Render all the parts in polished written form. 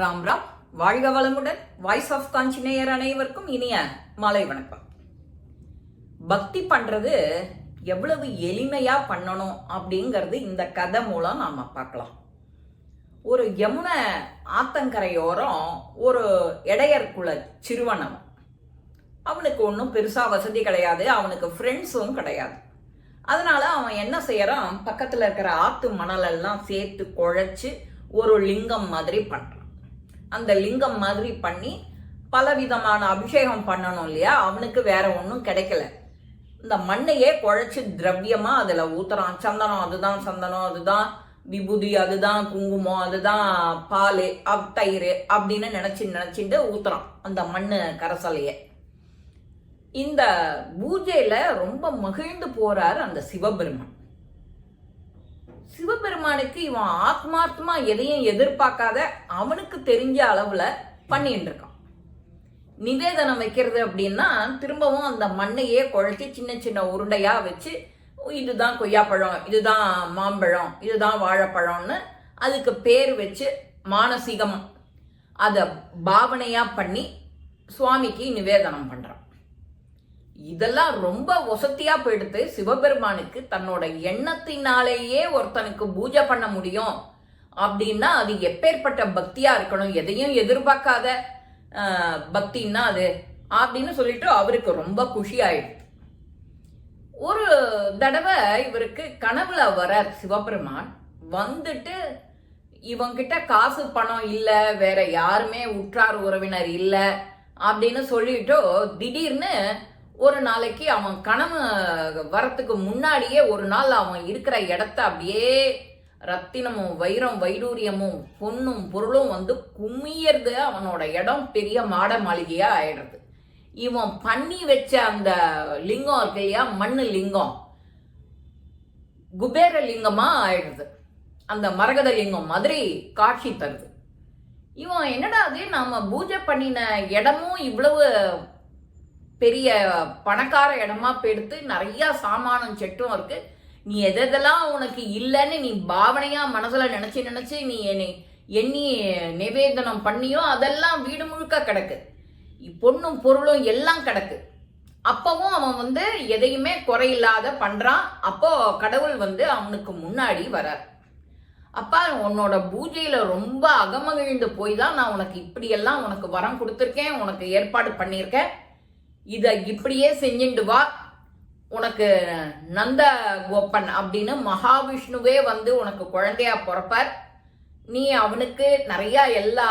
ராம் ராம். வாழ்க வளமுடன். Voice of காஞ்சி நேயர் அனைவருக்கும் இனிய மாலை வணக்கம். பக்தி பண்றது எவ்வளவு எளிமையா பண்ணணும் அப்படிங்கிறது இந்த கதை மூலம் நாம பார்க்கலாம். ஒரு யமுனை ஆத்தங்கரையோரம் ஒரு இடையர் குல சிறுவன். அவனுக்கு ஒன்றும் பெருசா வசதி கிடையாது, அவனுக்கு ஃப்ரெண்ட்ஸும் கிடையாது. அதனால அவன் என்ன செய்யறான், பக்கத்துல இருக்கிற ஆத்து மணலெல்லாம் சேர்த்து குழைச்சு ஒரு லிங்கம் மாதிரி பண்றான். அந்த லிங்கம் மாதிரி பண்ணி பலவிதமான அபிஷேகம் பண்ணணும் இல்லையா, அவனுக்கு வேற ஒன்றும் கிடைக்கல. இந்த மண்ணையே குழைச்சு திரவியமா அதுல ஊத்துறான். சந்தனம் அதுதான் சந்தனம், அதுதான் விபூதி, அதுதான் குங்குமம், அதுதான் பால், தயிர் அப்படின்னு நினைச்சுட்டு ஊத்துறான் அந்த மண்ணு கரசலைய. இந்த பூஜையில ரொம்ப மகிழ்ந்து போறாரு அந்த சிவபெருமான். சிவபெருமானுக்கு இவன் ஆத்மார்த்தமா எதையும் எதிர்பார்க்காத அவனுக்கு தெரிஞ்ச அளவுல பண்ணிட்டு இருக்கான். நிவேதனம் வைக்கிறது அப்படின்னா திரும்பவும் அந்த மண்ணையே குழைச்சி சின்ன சின்ன உருண்டையா வச்சு இதுதான் கொய்யாப்பழம், இதுதான் மாம்பழம், இதுதான் வாழைப்பழம்னு அதுக்கு பேர் வச்சு மானசீகம் அதை பாவனையா பண்ணி சுவாமிக்கு நிவேதனம் பண்றான். இதெல்லாம் ரொம்ப வசதியா போயிடுத்து. சிவபெருமானுக்கு தன்னோட எண்ணத்தினாலேயே ஒருத்தனுக்கு பூஜை பண்ண முடியும் அப்படின்னா அது எப்பேற்பட்ட பக்தியா இருக்கணும், எதையும் எதிர்பார்க்காத பக்தின்னா அது அப்படின்னு சொல்லிட்டு அவருக்கு ரொம்ப குஷி ஆயிடுது. ஒரு தடவை இவருக்கு கனவுல வர சிவபெருமான் வந்துட்டு, இவங்கிட்ட காசு பணம் இல்லை, வேற யாருமே உற்றார் உறவினர் இல்லை அப்படின்னு சொல்லிட்டு திடீர்னு ஒரு நாளைக்கு அவன் கனவு வரத்துக்கு முன்னாடியே ஒரு நாள் அவன் இருக்கிற இடத்த அப்படியே ரத்தினமும் வைரம் வைடூரியமும் பொன்னும் பொருளும் வந்து கும்மியறது. அவனோட இடம் பெரிய மாட மாளிகையா ஆயிடுறது. இவன் பண்ணி வச்ச அந்த லிங்கம் இருக்கு இல்லையா, மண்ணு லிங்கம் குபேர லிங்கமா ஆயிடுது. அந்த மரகத லிங்கம் மாதிரி காட்சி தருது. இவன் என்னடா அது, நாம பூஜை பண்ணின இடமும் இவ்வளவு பெரிய பணக்கார இடமா போயிடுத்து, நிறைய சாமானம் செட்டும் இருக்கு, நீ எதெல்லாம் உனக்கு இல்லைன்னு நீ பாவனையா மனசுல நினைச்சு நீ எண்ணி நிவேதனம் பண்ணியோ அதெல்லாம் வீடு முழுக்க கிடக்கு, பொண்ணும் பொருளும் எல்லாம் கிடக்கு. அப்பவும் அவன் வந்து எதையுமே குறையில்லாத பண்றான். அப்போ கடவுள் வந்து அவனுக்கு முன்னாடி வரார். அப்பா, உன்னோட பூஜையில ரொம்ப அகமகிழ்ந்து போய் தான் நான் உனக்கு இப்படியெல்லாம் உனக்கு வரம் கொடுத்துருக்கேன், உனக்கு ஏற்பாடு பண்ணியிருக்கேன், இதை இப்படியே செஞ்சுட்டு வா, உனக்கு நந்த கோப்பன் அப்படின்னு மகாவிஷ்ணுவே வந்து உனக்கு குழந்தையா பிறப்பார், நீ அவனுக்கு நிறைய எல்லா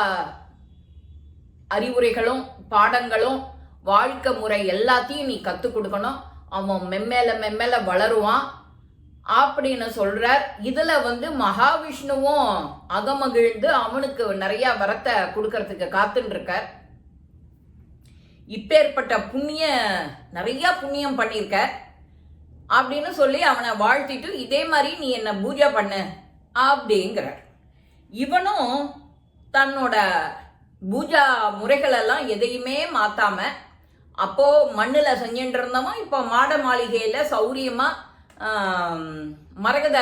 அறிவுரைகளும் பாடங்களும் வாழ்க்கை முறை எல்லாத்தையும் நீ கற்றுக் கொடுக்கணும், அவன் மெம்மேல வளருவான் அப்படின்னு சொல்றார். இதுல வந்து மகாவிஷ்ணுவும் அகமகிழ்ந்து அவனுக்கு நிறைய வரத்தை கொடுக்கறதுக்கு காத்துட்டு இருக்கார். இப்பேற்பட்ட நிறைய புண்ணியம் பண்ணியிருக்க அப்படின்னு சொல்லி அவனை வாழ்த்திட்டு, இதே மாதிரி நீ என்ன பூஜை பண்ணு அப்படிங்கிறார். இவனும் தன்னோட பூஜா முறைகள் எல்லாம் எதையுமே மாத்தாம அப்போ மண்ணுல செஞ்சுட்டு இருந்தவன் இப்போ மாட மாளிகையில சௌரியமா மரகத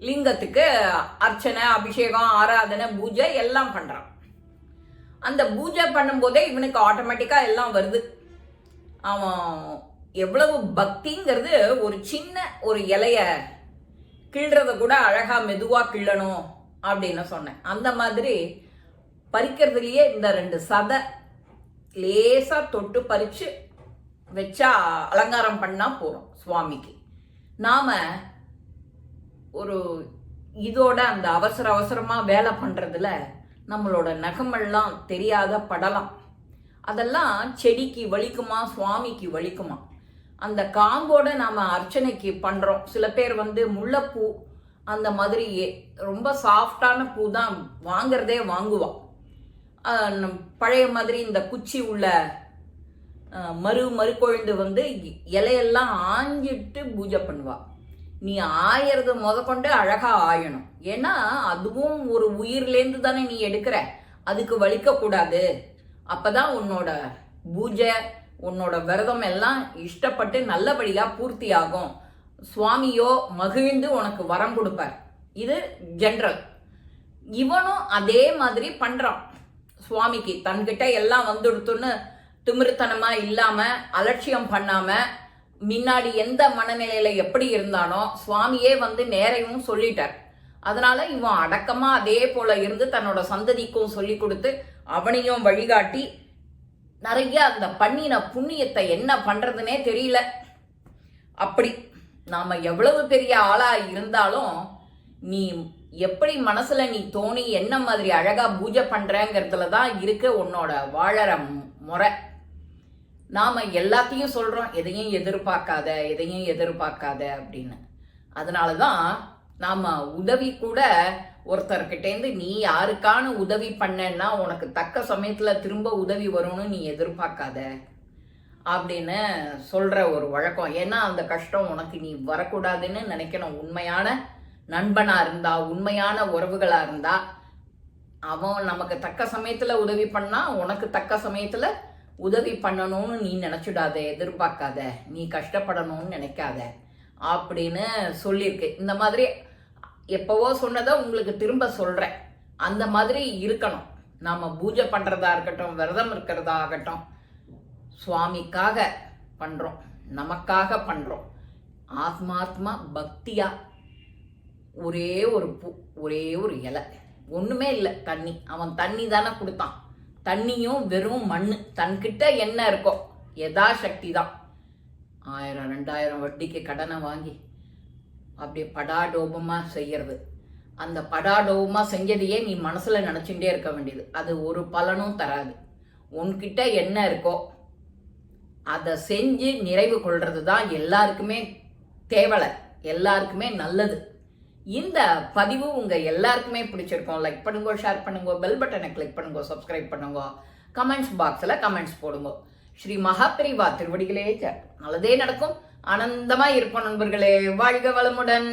லிங்கத்துக்கு அர்ச்சனை, அபிஷேகம், ஆராதனை, பூஜை எல்லாம் பண்றான். அந்த பூஜை பண்ணும்போதே இவனுக்கு ஆட்டோமேட்டிக்கா எல்லாம் வருது. அவன் எவ்வளவு பக்திங்கிறது, ஒரு சின்ன ஒரு இலைய கிள்றத கூட அழகா மெதுவா கிள்ளணும் அப்படின்னு சொன்னேன். அந்த மாதிரி பறிக்கிறதுலயே இந்த 2 சதை லேசா தொட்டு பறிச்சு வச்சா அலங்காரம் பண்ணா போறோம் சுவாமிக்கு. நாம ஒரு இதோட அந்த அவசரமா வேலை பண்றதுல நம்மளோட நகமெல்லாம் தெரியாத படலாம். அதெல்லாம் செடிக்கு வலிக்குமா, சுவாமிக்கு வலிக்குமா? அந்த காம்போட நாம அர்ச்சனைக்கு பண்றோம். சில பேர் வந்து முல்லைப்பூ அந்த மாதிரி ரொம்ப சாஃப்டான பூ தான் வாங்குறதே வாங்குவான். பழைய மாதிரி இந்த குச்சி உள்ள மறுக்கொழுந்து வந்து இலையெல்லாம் ஆஞ்சிட்டு பூஜை பண்ணுவா. நீ ஆயறது கொண்டு அழகா ஆயணும். ஏன்னா அதுவும் ஒரு உயிர்லேருந்து தானே நீ எடுக்கிற, அதுக்கு வலிக்க கூடாது. அப்பதான் உன்னோட பூஜை, உன்னோட விரதம் எல்லாம் இஷ்டப்பட்டு நல்லபடியா பூர்த்தி ஆகும். சுவாமியோ மகிழ்ந்து உனக்கு வரம் கொடுப்பார். இது ஜென்ரல். இவனும் அதே மாதிரி பண்றான். சுவாமிக்கு தன்கிட்ட எல்லாம் வந்துடுத்துன்னு திமிருத்தனமா இல்லாம அலட்சியம் பண்ணாம முன்னாடி எந்த மனநிலையில எப்படி இருந்தானோ சுவாமியே வந்து நேரையும் சொல்லிட்டார். அதனால இவன் அடக்கமா அதே போல இருந்து தன்னோட சந்ததிக்கும் சொல்லி கொடுத்து அவனையும் வழிகாட்டி நிறைய அந்த பண்ணின புண்ணியத்தை என்ன பண்றதுன்னே தெரியல. அப்படி நாம எவ்வளவு பெரிய ஆளா இருந்தாலும் நீ எப்படி மனசுல நீ தோணி என்ன மாதிரி அழகா பூஜை பண்றங்கிறதுல தான் இருக்கு உன்னோட வாழற முறை. நாம எல்லாத்தையும் சொல்றோம், எதையும் எதிர்பார்க்காத எதையும் எதிர்பார்க்காத அப்படின்னு. அதனாலதான் நாம உதவி கூட ஒருத்தர்கிட்டேருந்து நீ யாருக்கான உதவி பண்ணேன்னா உனக்கு தக்க சமயத்துல திரும்ப உதவி வரும்னு நீ எதிர்பார்க்காத அப்படின்னு சொல்ற ஒரு வழக்கம். ஏன்னா அந்த கஷ்டம் உனக்கு நீ வரக்கூடாதுன்னு நினைக்கணும். உண்மையான நண்பனா இருந்தா உண்மையான உறவுகளா இருந்தா அவன் நமக்கு தக்க சமயத்துல உதவி பண்ணா உனக்கு தக்க சமயத்துல உதவி பண்ணணும்னு நீ நினைச்சுடாத, எதிர்பார்க்காத, நீ கஷ்டப்படணும்னு நினைக்காத அப்படின்னு சொல்லியிருக்கு. இந்த மாதிரி எப்பவோ சொன்னதை உங்களுக்கு திரும்ப சொல்றேன். அந்த மாதிரி இருக்கணும். நாம பூஜை பண்றதா இருக்கட்டும், விரதம் இருக்கிறதா ஆகட்டும், சுவாமிக்காக பண்றோம், நமக்காக பண்றோம். ஆத்மாத்மா பக்தியா ஒரே ஒரு பூ, ஒரே ஒரு இலை, ஒண்ணுமே இல்லை, தண்ணி. அவன் தண்ணி தானே கொடுத்தான். தண்ணியும் வெறும் மண்ணு. தன்கிட்ட என்ன இருக்கோ எதா சக்தி தான். 1000 2000 வட்டிக்கு கடனை வாங்கி அப்படியே படாடோபமா செய்யறது. அந்த படாடோபமா செஞ்சதையே நீ மனசுல நினைச்சுட்டே இருக்க வேண்டியது. அது ஒரு பலனும் தராது. உன்கிட்ட என்ன இருக்கோ அதை செஞ்சு நிறைவு கொள்றது தான் எல்லாருக்குமே தேவலை, எல்லாருக்குமே நல்லது. இந்த பதிவு உங்க எல்லாருக்குமே பிடிச்சிருக்கும். லைக் பண்ணுங்க, ஷேர் பண்ணுங்க, பெல் பட்டனை கிளிக் பண்ணுங்க, சப்ஸ்கிரைப் பண்ணுங்க, கமெண்ட்ஸ் பாக்ஸ்ல கமெண்ட்ஸ் போடுங்க. ஸ்ரீ மகாபெரிவா திருவடிகளே நல்லதே நடக்கும். ஆனந்தமா இருப்போம் நண்பர்களே. வாழ்க வளமுடன்.